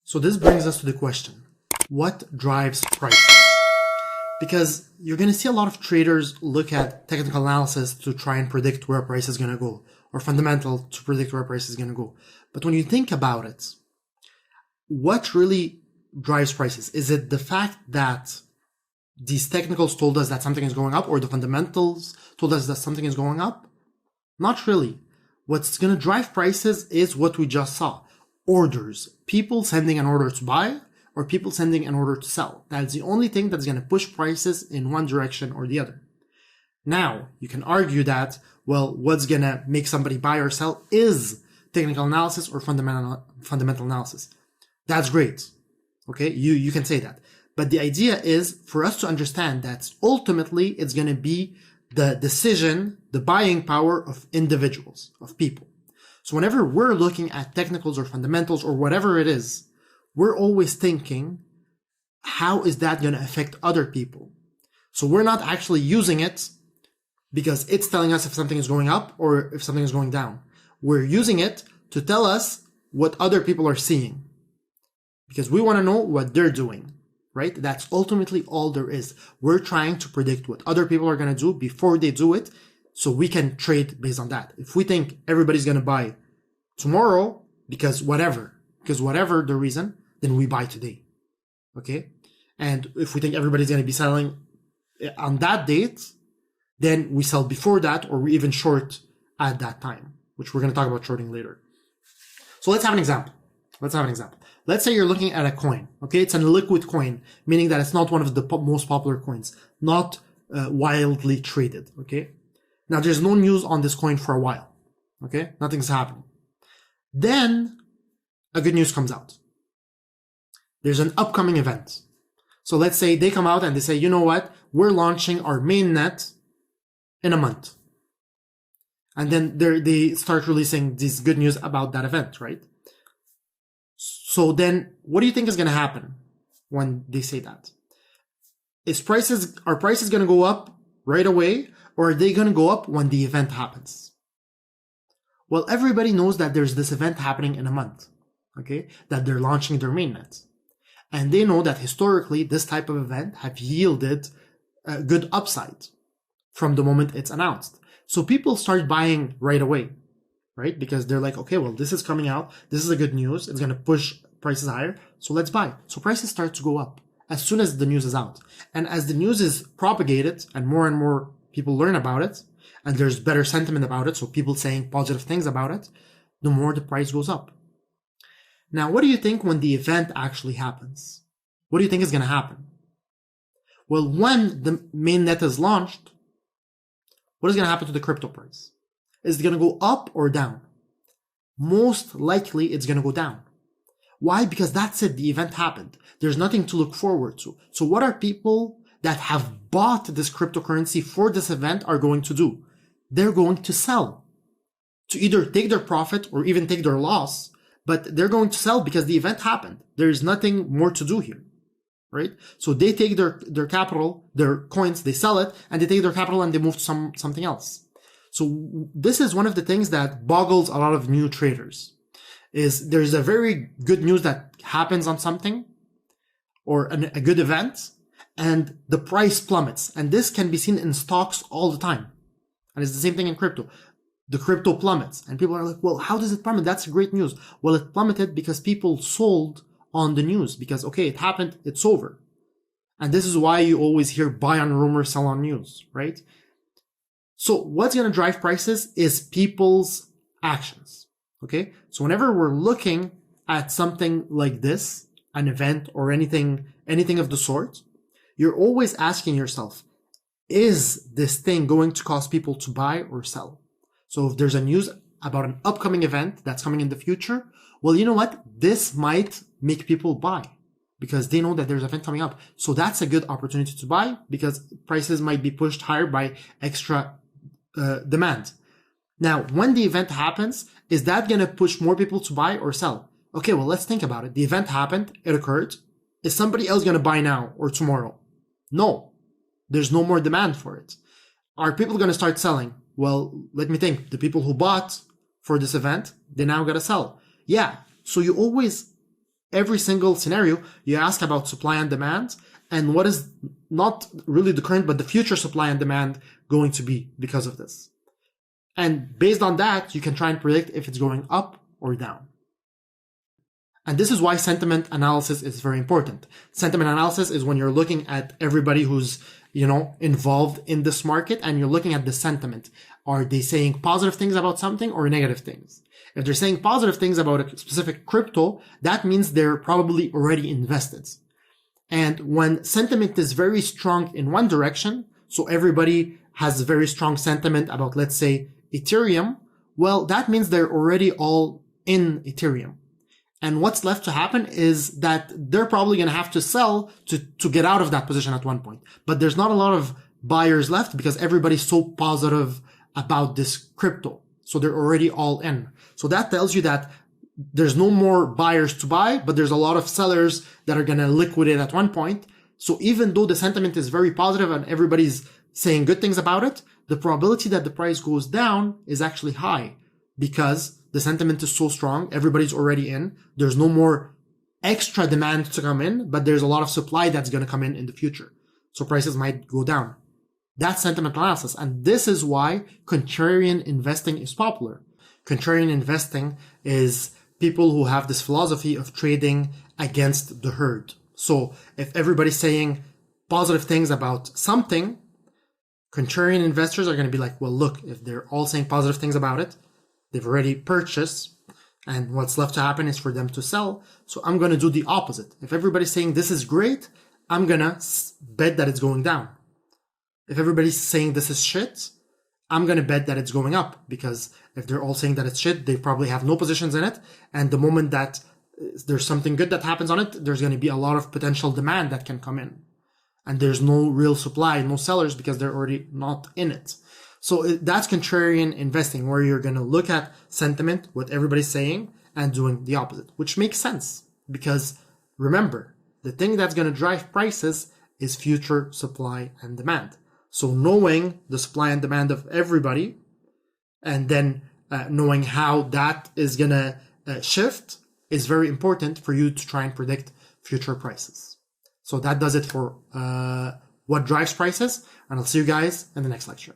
So this brings us to the question, what drives prices? Because you're going to see a lot of traders look at technical analysis to try and predict where a price is going to go, or fundamental to predict where a price is going to go. But when you think about it, what really drives prices? Is it the fact that these technicals told us that something is going up, or the fundamentals told us that something is going up? Not really. What's going to drive prices is what we just saw. Orders. People sending an order to buy, or people sending an order to sell. That's the only thing that's going to push prices in one direction or the other. Now, you can argue that, well, what's going to make somebody buy or sell is technical analysis or fundamental analysis. That's great. Okay, you can say that. But the idea is for us to understand that ultimately it's going to be the decision, the buying power of individuals, of people. So whenever we're looking at technicals or fundamentals or whatever it is, we're always thinking, how is that going to affect other people? So we're not actually using it because it's telling us if something is going up or if something is going down. We're using it to tell us what other people are seeing because we want to know what they're doing, right? That's ultimately all there is. We're trying to predict what other people are going to do before they do it so we can trade based on that. If we think everybody's going to buy tomorrow because whatever the reason, then we buy today. Okay? And if we think everybody's going to be selling on that date, then we sell before that or we even short at that time, which we're going to talk about shorting later. So let's have an example. Let's say you're looking at a coin. Okay? It's a liquid coin, meaning that it's not one of the most popular coins, not wildly traded. Okay? Now there's no news on this coin for a while. Okay? Nothing's happening. Then a good news comes out. There's an upcoming event. So let's say they come out and they say, you know what? We're launching our mainnet in a month. And then they start releasing this good news about that event, right? So then what do you think is going to happen when they say that? Are prices going to go up right away, or are they going to go up when the event happens? Well, everybody knows that there's this event happening in a month, okay? That they're launching their mainnet. And they know that historically, this type of event have yielded a good upside from the moment it's announced. So people start buying right away, right? Because they're like, okay, well, this is coming out. This is a good news. It's going to push prices higher. So let's buy. So prices start to go up as soon as the news is out. And as the news is propagated and more people learn about it, and there's better sentiment about it, so people saying positive things about it, the more the price goes up. Now, what do you think when the event actually happens? What do you think is going to happen? Well, when the mainnet is launched, what is going to happen to the crypto price? Is it going to go up or down? Most likely, it's going to go down. Why? Because that's it. The event happened. There's nothing to look forward to. So what are people that have bought this cryptocurrency for this event are going to do? They're going to sell to either take their profit or even take their loss, but they're going to sell because the event happened. There's nothing more to do here, right? So they take their capital, their coins, they sell it, and they take their capital and they move to something else. So this is one of the things that boggles a lot of new traders. Is there's a very good news that happens on something or a good event, and the price plummets. And this can be seen in stocks all the time. And it's the same thing in crypto. The crypto plummets. And people are like, well, how does it plummet? That's great news. Well, it plummeted because people sold on the news. Because, okay, it happened, it's over. And this is why you always hear buy on rumor, sell on news, right? So what's going to drive prices is people's actions. Okay? So whenever we're looking at something like this, an event or anything of the sort, you're always asking yourself, is this thing going to cause people to buy or sell? So if there's a news about an upcoming event that's coming in the future, well, you know what? This might make people buy because they know that there's an event coming up. So that's a good opportunity to buy because prices might be pushed higher by extra demand. Now, when the event happens, is that going to push more people to buy or sell? Okay, well, let's think about it. The event happened. It occurred. Is somebody else going to buy now or tomorrow? No. There's no more demand for it. Are people going to start selling? Well, let me think. The people who bought for this event, they now got to sell. Yeah. So you always every single scenario, you ask about supply and demand and what is not really the current, but the future supply and demand going to be because of this. And based on that, you can try and predict if it's going up or down. And this is why sentiment analysis is very important. Sentiment analysis is when you're looking at everybody who's, involved in this market and you're looking at the sentiment. Are they saying positive things about something or negative things? If they're saying positive things about a specific crypto, that means they're probably already invested. And when sentiment is very strong in one direction, so everybody has a very strong sentiment about, let's say, Ethereum, well, that means they're already all in Ethereum. And what's left to happen is that they're probably going to have to sell to get out of that position at one point. But there's not a lot of buyers left because everybody's so positive about this crypto. So they're already all in. So that tells you that there's no more buyers to buy, but there's a lot of sellers that are going to liquidate at one point. So even though the sentiment is very positive and everybody's saying good things about it, the probability that the price goes down is actually high because the sentiment is so strong. Everybody's already in. There's no more extra demand to come in, but there's a lot of supply that's going to come in the future. So prices might go down. That's sentiment analysis. And this is why contrarian investing is popular. Contrarian investing is people who have this philosophy of trading against the herd. So if everybody's saying positive things about something, contrarian investors are going to be like, well, look, if they're all saying positive things about it, they've already purchased, and what's left to happen is for them to sell. So I'm going to do the opposite. If everybody's saying this is great, I'm going to bet that it's going down. If everybody's saying this is shit, I'm going to bet that it's going up, because if they're all saying that it's shit, they probably have no positions in it. And the moment that there's something good that happens on it, there's going to be a lot of potential demand that can come in. And there's no real supply, no sellers, because they're already not in it. So that's contrarian investing, where you're going to look at sentiment, what everybody's saying, and doing the opposite, which makes sense. Because remember, the thing that's going to drive prices is future supply and demand. So knowing the supply and demand of everybody, and then knowing how that is going to shift is very important for you to try and predict future prices. So that does it for what drives prices, and I'll see you guys in the next lecture.